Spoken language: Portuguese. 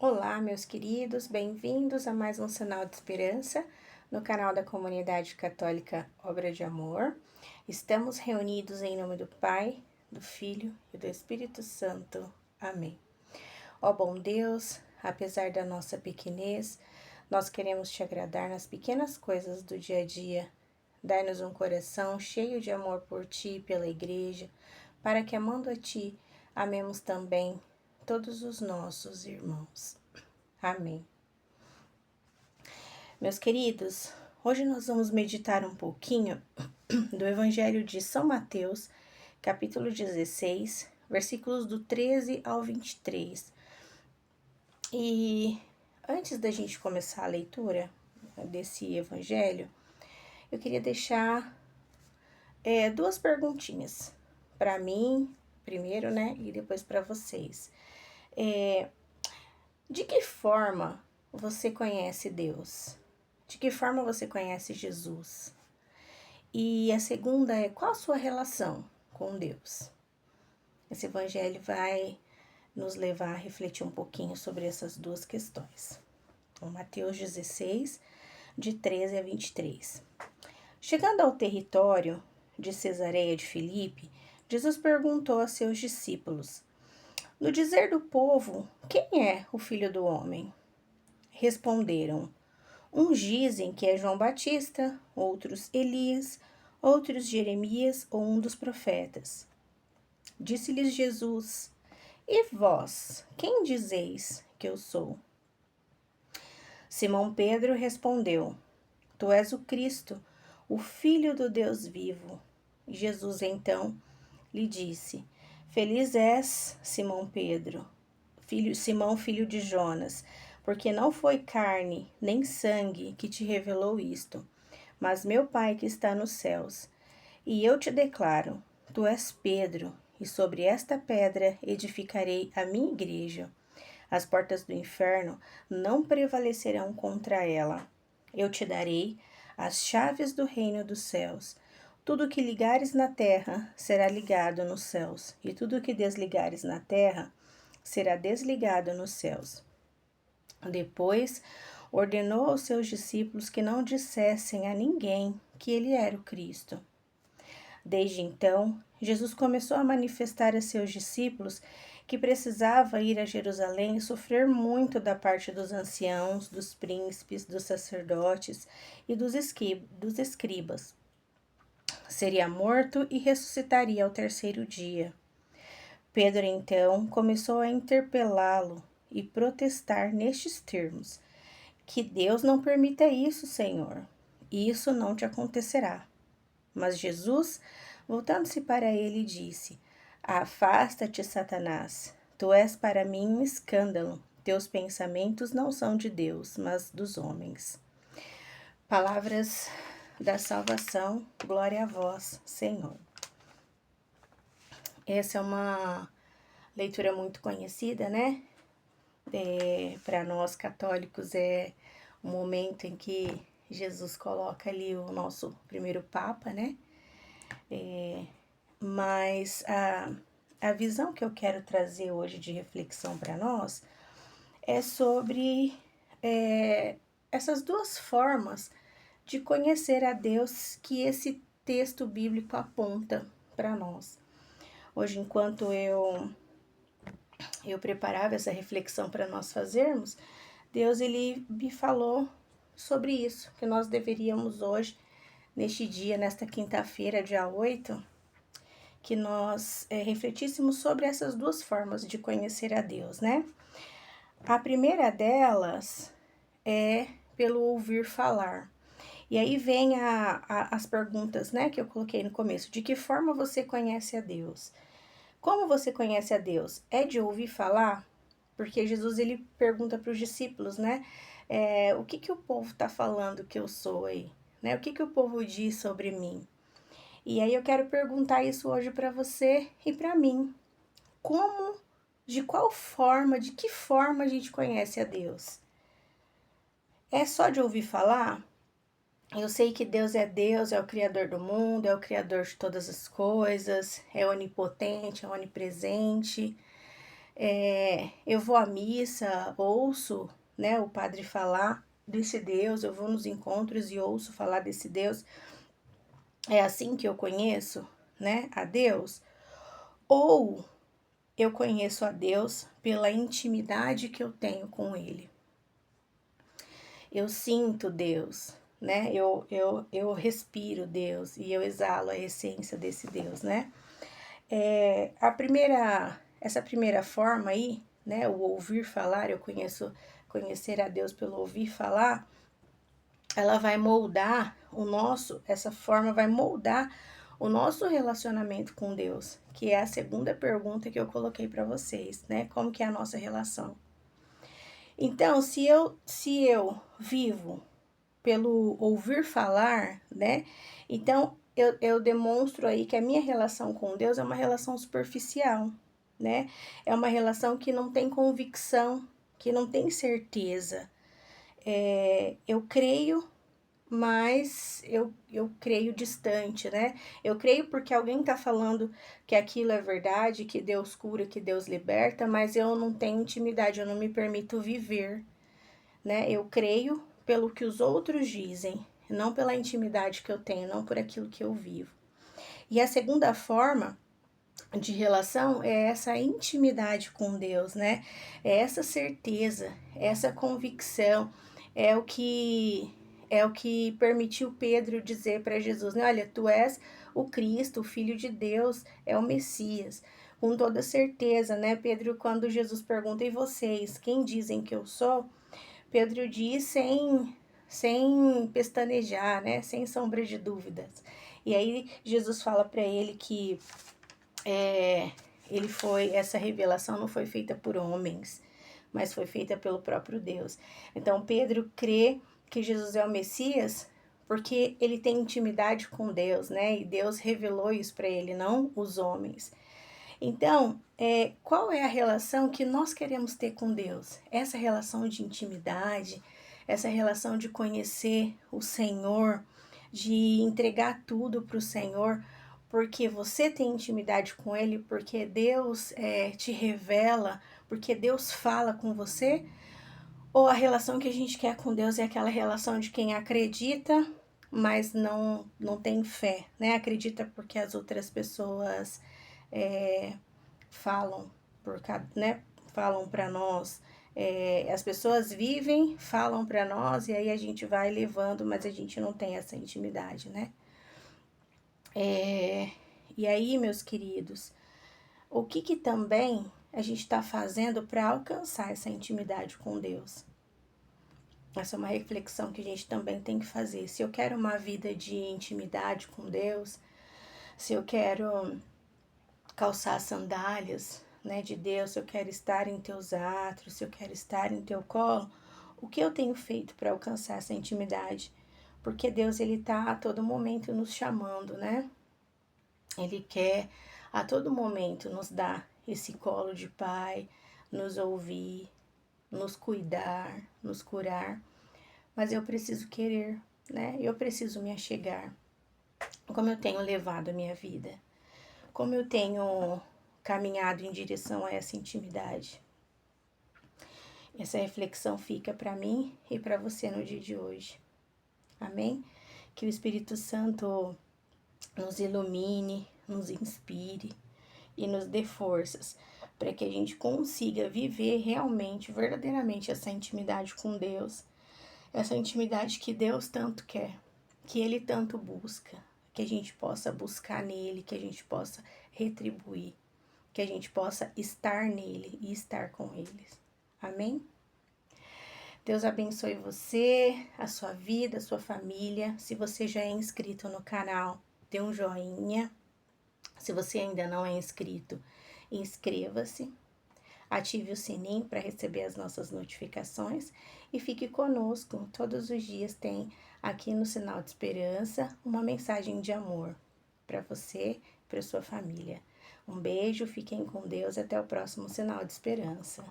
Olá, meus queridos, bem-vindos a mais um Sinal de Esperança no canal da Comunidade Católica Obra de Amor. Estamos reunidos em nome do Pai, do Filho e do Espírito Santo. Amém. Ó bom Deus, apesar da nossa pequenez, nós queremos te agradar nas pequenas coisas do dia a dia. Dai-nos um coração cheio de amor por ti e pela Igreja, para que, amando a ti, amemos também todos os nossos irmãos. Amém. Meus queridos, hoje nós vamos meditar um pouquinho do Evangelho de São Mateus, capítulo 16, versículos do 13 ao 23. E antes da gente começar a leitura desse Evangelho, eu queria deixar duas perguntinhas para mim, primeiro, né, e depois para vocês. De que forma você conhece Deus? De que forma você conhece Jesus? E a segunda é, qual a sua relação com Deus? Esse evangelho vai nos levar a refletir um pouquinho sobre essas duas questões. Então, Mateus 16, de 13 a 23. Chegando ao território de Cesareia de Filipe, Jesus perguntou a seus discípulos: no dizer do povo, quem é o Filho do Homem? Responderam: uns dizem que é João Batista, outros Elias, outros Jeremias ou um dos profetas. Disse-lhes Jesus: e vós, quem dizeis que eu sou? Simão Pedro respondeu: tu és o Cristo, o Filho do Deus vivo. Jesus então lhe disse: feliz és, Simão Pedro, Simão, filho de Jonas, porque não foi carne nem sangue que te revelou isto, mas meu Pai que está nos céus. E eu te declaro, tu és Pedro, e sobre esta pedra edificarei a minha igreja. As portas do inferno não prevalecerão contra ela. Eu te darei as chaves do reino dos céus. Tudo que ligares na terra será ligado nos céus, e tudo que desligares na terra será desligado nos céus. Depois, ordenou aos seus discípulos que não dissessem a ninguém que ele era o Cristo. Desde então, Jesus começou a manifestar a seus discípulos que precisava ir a Jerusalém e sofrer muito da parte dos anciãos, dos príncipes, dos sacerdotes e dos escribas. Seria morto e ressuscitaria ao terceiro dia. Pedro, então, começou a interpelá-lo e protestar nestes termos: que Deus não permita isso, Senhor. Isso não te acontecerá. Mas Jesus, voltando-se para ele, disse: afasta-te, Satanás. Tu és para mim um escândalo. Teus pensamentos não são de Deus, mas dos homens. Palavras da salvação. Glória a vós, Senhor. Essa é uma leitura muito conhecida, né? Para nós católicos é o momento em que Jesus coloca ali o nosso primeiro Papa, né? Mas a visão que eu quero trazer hoje de reflexão para nós é sobre essas duas formas de conhecer a Deus que esse texto bíblico aponta para nós. Hoje, enquanto eu preparava essa reflexão para nós fazermos, Deus ele me falou sobre isso, que nós deveríamos hoje, neste dia, nesta quinta-feira, dia 8, que nós refletíssemos sobre essas duas formas de conhecer a Deus, né? A primeira delas é pelo ouvir falar. E aí vem as perguntas, né, que eu coloquei no começo. De que forma você conhece a Deus? Como você conhece a Deus? É de ouvir falar? Porque Jesus, ele pergunta para os discípulos, né? O que o povo está falando que eu sou aí? Né? O que o povo diz sobre mim? E aí eu quero perguntar isso hoje para você e para mim. De que forma a gente conhece a Deus? É só de ouvir falar? Eu sei que Deus, é o Criador do mundo, é o Criador de todas as coisas, é onipotente, é onipresente. Eu vou à missa, ouço, né, o padre falar desse Deus, eu vou nos encontros e ouço falar desse Deus. É assim que eu conheço, né, a Deus? Ou eu conheço a Deus pela intimidade que eu tenho com Ele? Eu sinto Deus, né? Eu respiro Deus e eu exalo a essência desse Deus, né? Essa primeira forma aí, né? O ouvir falar, conhecer a Deus pelo ouvir falar, ela vai moldar essa forma vai moldar o nosso relacionamento com Deus, que é a segunda pergunta que eu coloquei para vocês, né? Como que é a nossa relação? Então, se eu vivo pelo ouvir falar, né? Então, eu demonstro aí que a minha relação com Deus é uma relação superficial, né? É uma relação que não tem convicção, que não tem certeza. Eu creio, mas eu creio distante, né? Eu creio porque alguém tá falando que aquilo é verdade, que Deus cura, que Deus liberta, mas eu não tenho intimidade, eu não me permito viver, né? Eu creio pelo que os outros dizem, não pela intimidade que eu tenho, não por aquilo que eu vivo. E a segunda forma de relação é essa intimidade com Deus, né? É essa certeza, essa convicção, é o que permitiu Pedro dizer para Jesus, né? Olha, tu és o Cristo, o Filho de Deus, é o Messias. Com toda certeza, né? Pedro, quando Jesus pergunta, e vocês, quem dizem que eu sou? Pedro diz sem pestanejar, né? Sem sombra de dúvidas. E aí Jesus fala para ele que essa revelação não foi feita por homens, mas foi feita pelo próprio Deus. Então Pedro crê que Jesus é o Messias porque ele tem intimidade com Deus, né? E Deus revelou isso para ele, não os homens. Então, qual é a relação que nós queremos ter com Deus? Essa relação de intimidade, essa relação de conhecer o Senhor, de entregar tudo para o Senhor, porque você tem intimidade com Ele, porque Deus te revela, porque Deus fala com você? Ou a relação que a gente quer com Deus é aquela relação de quem acredita, mas não tem fé, né? Acredita porque as outras pessoas falam, né? Falam para nós. As pessoas vivem, falam para nós e aí a gente vai levando, mas a gente não tem essa intimidade, né? E aí, meus queridos, o que também a gente está fazendo para alcançar essa intimidade com Deus? Essa é uma reflexão que a gente também tem que fazer. Se eu quero uma vida de intimidade com Deus, se eu quero calçar sandálias, né, de Deus, se eu quero estar em teus átrios, se eu quero estar em teu colo, o que eu tenho feito para alcançar essa intimidade? Porque Deus, ele tá a todo momento nos chamando, né? Ele quer a todo momento nos dar esse colo de pai, nos ouvir, nos cuidar, nos curar. Mas eu preciso querer, né? Eu preciso me achegar. Como eu tenho levado a minha vida? Como eu tenho caminhado em direção a essa intimidade? Essa reflexão fica para mim e para você no dia de hoje. Amém? Que o Espírito Santo nos ilumine, nos inspire e nos dê forças para que a gente consiga viver realmente, verdadeiramente essa intimidade com Deus, essa intimidade que Deus tanto quer, que Ele tanto busca, que a gente possa buscar nele, que a gente possa retribuir, que a gente possa estar nele e estar com eles. Amém? Deus abençoe você, a sua vida, a sua família. Se você já é inscrito no canal, dê um joinha. Se você ainda não é inscrito, inscreva-se. Ative o sininho para receber as nossas notificações e fique conosco. Todos os dias tem aqui no Sinal de Esperança uma mensagem de amor para você, para sua família. Um beijo, fiquem com Deus, até o próximo Sinal de Esperança.